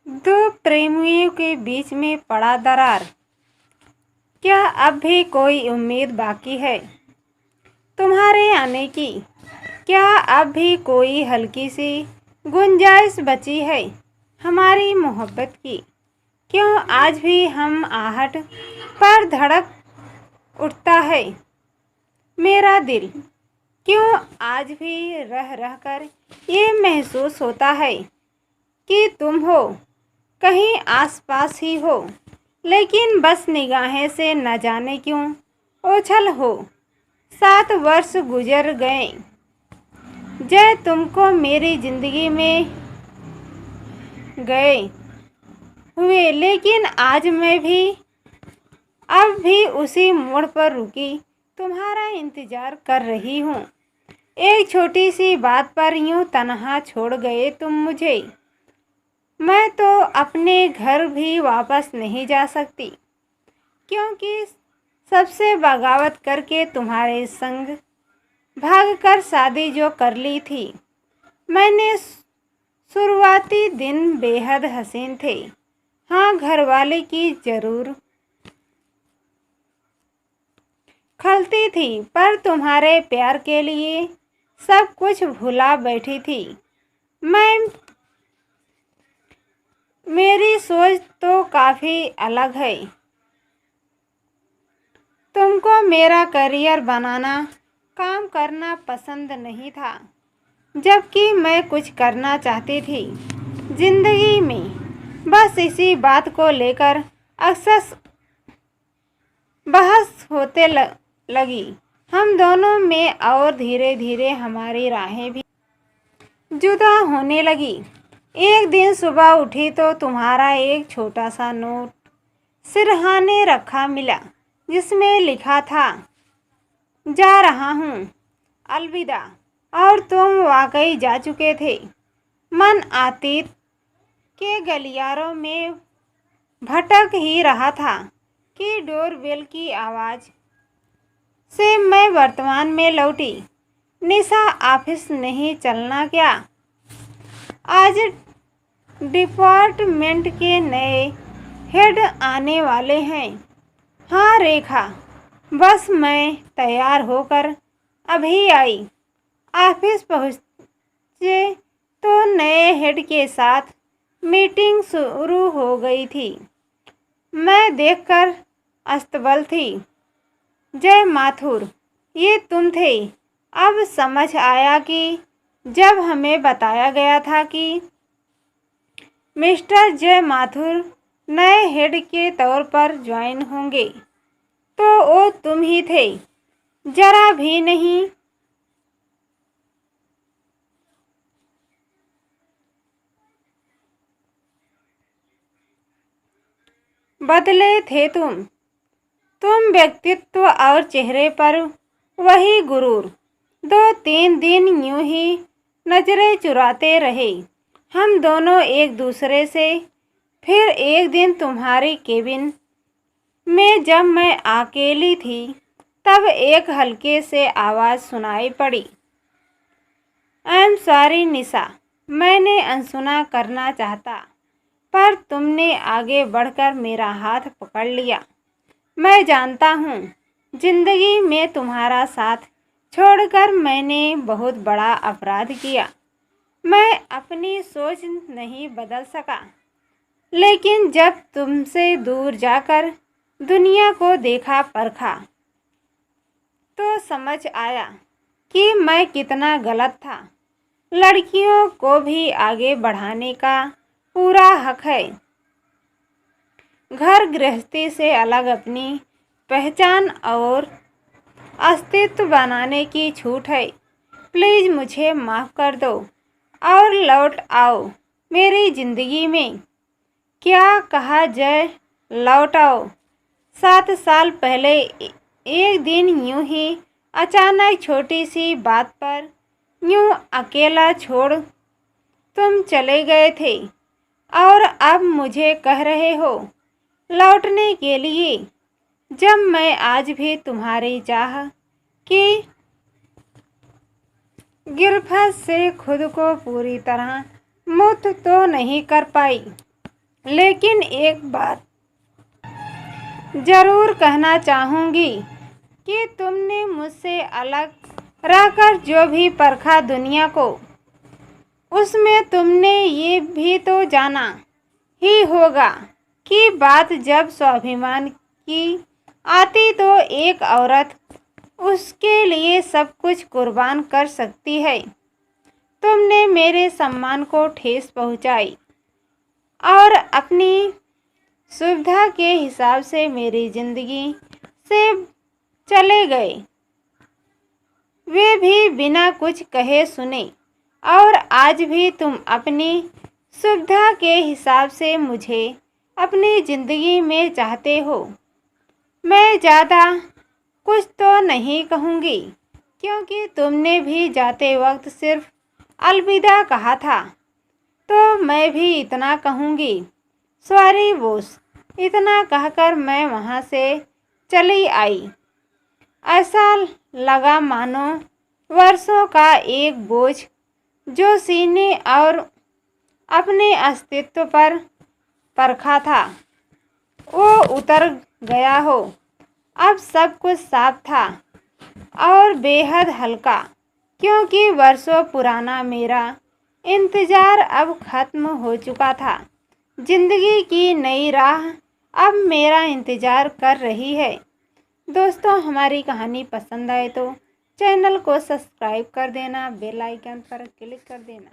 दो प्रेमियों के बीच में पड़ा दरार। क्या अब भी कोई उम्मीद बाकी है तुम्हारे आने की? क्या अब भी कोई हल्की सी गुंजाइश बची है हमारी मोहब्बत की? क्यों आज भी हम आहट पर धड़क उठता है मेरा दिल? क्यों आज भी रह रह कर ये महसूस होता है कि तुम हो कहीं आसपास ही हो, लेकिन बस निगाहें से न जाने क्यों ओझल हो। 7 वर्ष गुजर गए जय तुमको मेरी जिंदगी में गए हुए, लेकिन आज मैं भी अब भी उसी मोड़ पर रुकी तुम्हारा इंतजार कर रही हूँ। एक छोटी सी बात पर यूं तन्हा छोड़ गए तुम मुझे। मैं तो अपने घर भी वापस नहीं जा सकती, क्योंकि सबसे बगावत करके तुम्हारे संग भागकर शादी जो कर ली थी मैंने। शुरुआती दिन बेहद हसीन थे, हाँ घरवाले की जरूर खलती थी, पर तुम्हारे प्यार के लिए सब कुछ भुला बैठी थी मैं। मेरी सोच तो काफ़ी अलग है। तुमको मेरा करियर बनाना, काम करना पसंद नहीं था, जबकि मैं कुछ करना चाहती थी जिंदगी में। बस इसी बात को लेकर अक्सर बहस होते लगी हम दोनों में, और धीरे धीरे हमारी राहें भी जुदा होने लगी। एक दिन सुबह उठी तो तुम्हारा एक छोटा सा नोट सिरहाने रखा मिला, जिसमें लिखा था, जा रहा हूँ, अलविदा। और तुम वाकई जा चुके थे। मन अतीत के गलियारों में भटक ही रहा था कि डोरबेल की आवाज़ से मैं वर्तमान में लौटी। निशा, ऑफिस नहीं चलना क्या? आज डिपार्टमेंट के नए हेड आने वाले हैं। हाँ रेखा, बस मैं तैयार होकर अभी आई। ऑफिस पहुँचे तो नए हेड के साथ मीटिंग शुरू हो गई थी। मैं देखकर अस्तबल थी। जय माथुर, ये तुम थे? अब समझ आया कि जब हमें बताया गया था कि मिस्टर जय माथुर नए हेड के तौर पर ज्वाइन होंगे, तो वो तुम ही थे। जरा भी नहीं बदले थे तुम व्यक्तित्व और चेहरे पर वही गुरूर। 2-3 दिन यूं ही नजरें चुराते रहे हम दोनों एक दूसरे से। फिर एक दिन तुम्हारी केबिन में जब मैं अकेली थी, तब एक हल्के से आवाज़ सुनाई पड़ी, आई एम सॉरी निशा। मैंने अनसुना करना चाहता, पर तुमने आगे बढ़कर मेरा हाथ पकड़ लिया। मैं जानता हूँ जिंदगी में तुम्हारा साथ छोड़कर मैंने बहुत बड़ा अपराध किया। मैं अपनी सोच नहीं बदल सका, लेकिन जब तुमसे दूर जाकर दुनिया को देखा परखा, तो समझ आया कि मैं कितना गलत था। लड़कियों को भी आगे बढ़ाने का पूरा हक है। घर गृहस्थी से अलग अपनी पहचान और अस्तित्व बनाने की छूट है। प्लीज़ मुझे माफ़ कर दो और लौट आओ मेरी ज़िंदगी में। क्या कहा जय? लौट आओ। 7 साल पहले एक दिन यूं ही अचानक छोटी सी बात पर यूं अकेला छोड़ तुम चले गए थे, और अब मुझे कह रहे हो लौटने के लिए, जब मैं आज भी तुम्हारी चाह की गिरफ्त से खुद को पूरी तरह मुक्त तो नहीं कर पाई। लेकिन एक बात ज़रूर कहना चाहूँगी कि तुमने मुझसे अलग रहकर जो भी परखा दुनिया को, उसमें तुमने ये भी तो जाना ही होगा कि बात जब स्वाभिमान की आती तो एक औरत उसके लिए सब कुछ कुर्बान कर सकती है। तुमने मेरे सम्मान को ठेस पहुंचाई और अपनी सुविधा के हिसाब से मेरी जिंदगी से चले गए, वे भी बिना कुछ कहे सुने। और आज भी तुम अपनी सुविधा के हिसाब से मुझे अपनी ज़िंदगी में चाहते हो। मैं ज़्यादा कुछ तो नहीं कहूँगी, क्योंकि तुमने भी जाते वक्त सिर्फ अलविदा कहा था। तो मैं भी इतना कहूँगी, सॉरी बॉस। इतना कहकर मैं वहाँ से चली आई। ऐसा लगा मानो वर्षों का एक बोझ जो सीने और अपने अस्तित्व पर परखा था, वो उतर गया हो। अब सब कुछ साफ था और बेहद हल्का, क्योंकि वर्षों पुराना मेरा इंतज़ार अब ख़त्म हो चुका था। ज़िंदगी की नई राह अब मेरा इंतज़ार कर रही है। दोस्तों, हमारी कहानी पसंद आए तो चैनल को सब्सक्राइब कर देना, बेल आइकन पर क्लिक कर देना।